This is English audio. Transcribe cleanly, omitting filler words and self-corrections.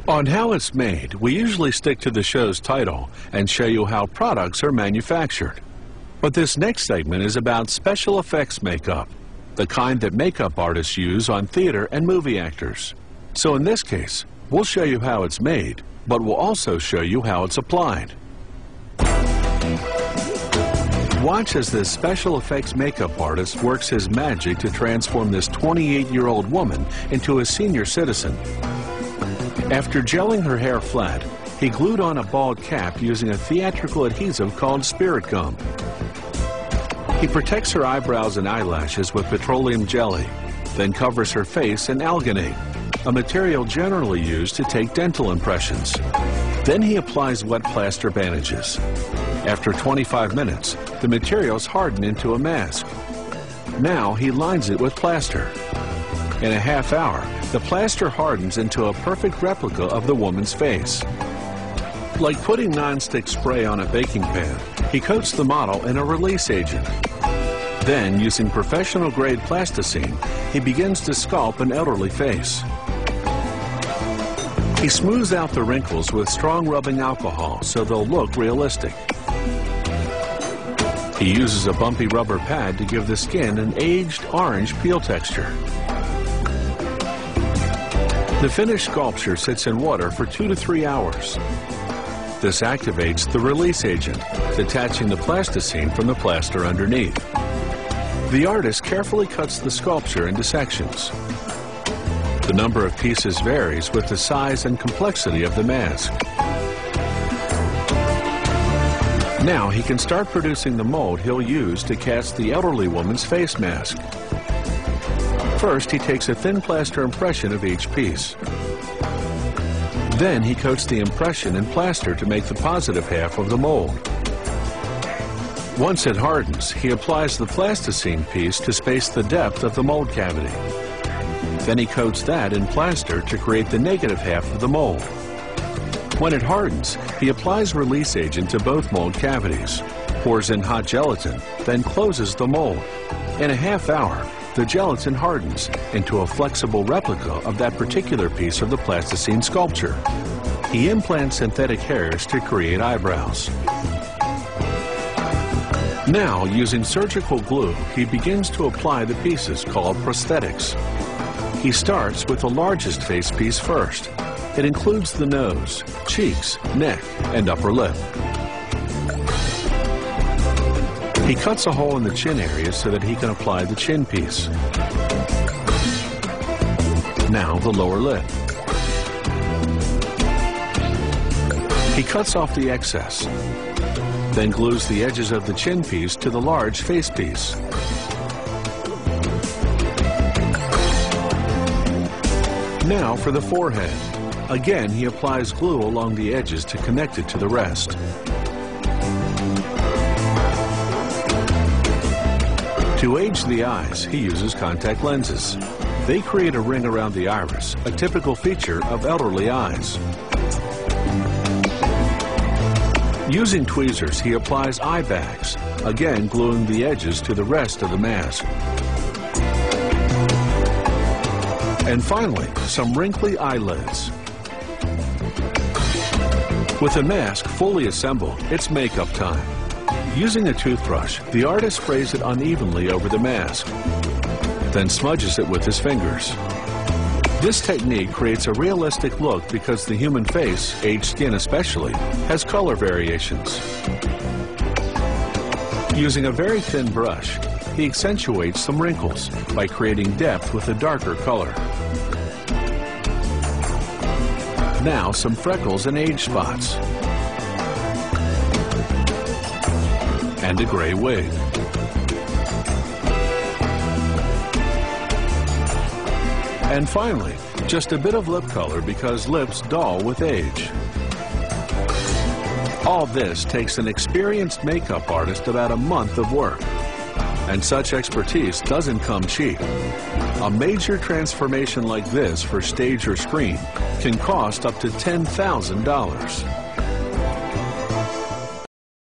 On how it's made, we usually stick to the show's title and show you how products are manufactured. But this next segment is about special effects makeup, the kind that makeup artists use on theater and movie actors. So in this case, we'll show you how it's made, but we'll also show you how it's applied. Watch as this special effects makeup artist works his magic to transform this 28-year-old woman into a senior citizen. After gelling her hair flat, he glued on a bald cap using a theatrical adhesive called spirit gum. He protects her eyebrows and eyelashes with petroleum jelly, then covers her face in alginate, a material generally used to take dental impressions. Then he applies wet plaster bandages. After 25 minutes, the materials harden into a mask. Now he lines it with plaster. In a half hour, the plaster hardens into a perfect replica of the woman's face. Like putting non-stick spray on a baking pan, he coats the model in a release agent. Then, using professional-grade plasticine, he begins to sculpt an elderly face. He smooths out the wrinkles with strong rubbing alcohol so they'll look realistic. He uses a bumpy rubber pad to give the skin an aged orange peel texture. The finished sculpture sits in water for 2 to 3 hours. This activates the release agent, detaching the plasticine from the plaster underneath. The artist carefully cuts the sculpture into sections. The number of pieces varies with the size and complexity of the mask. Now he can start producing the mold he'll use to cast the elderly woman's face mask. First, he takes a thin plaster impression of each piece. Then he coats the impression in plaster to make the positive half of the mold. Once it hardens, he applies the plasticine piece to space the depth of the mold cavity. Then he coats that in plaster to create the negative half of the mold. When it hardens, he applies release agent to both mold cavities, pours in hot gelatin, then closes the mold. In a half hour, the gelatin hardens into a flexible replica of that particular piece of the plasticine sculpture. He implants synthetic hairs to create eyebrows. Now, using surgical glue, he begins to apply the pieces called prosthetics. He starts with the largest face piece first. It includes the nose, cheeks, neck, and upper lip. He cuts a hole in the chin area so that he can apply the chin piece. Now the lower lip. He cuts off the excess, then glues the edges of the chin piece to the large face piece. Now for the forehead. Again, he applies glue along the edges to connect it to the rest. To age the eyes, he uses contact lenses. They create a ring around the iris, a typical feature of elderly eyes. Using tweezers, he applies eye bags, again gluing the edges to the rest of the mask. And finally, some wrinkly eyelids. With the mask fully assembled, it's makeup time. Using a toothbrush, the artist sprays it unevenly over the mask, then smudges it with his fingers. This technique creates a realistic look because the human face, aged skin especially, has color variations. Using a very thin brush, he accentuates some wrinkles by creating depth with a darker color. Now some freckles and age spots. And a gray wig. And finally, just a bit of lip color because lips dull with age. All this takes an experienced makeup artist about a month of work. And such expertise doesn't come cheap. A major transformation like this for stage or screen can cost up to $10,000.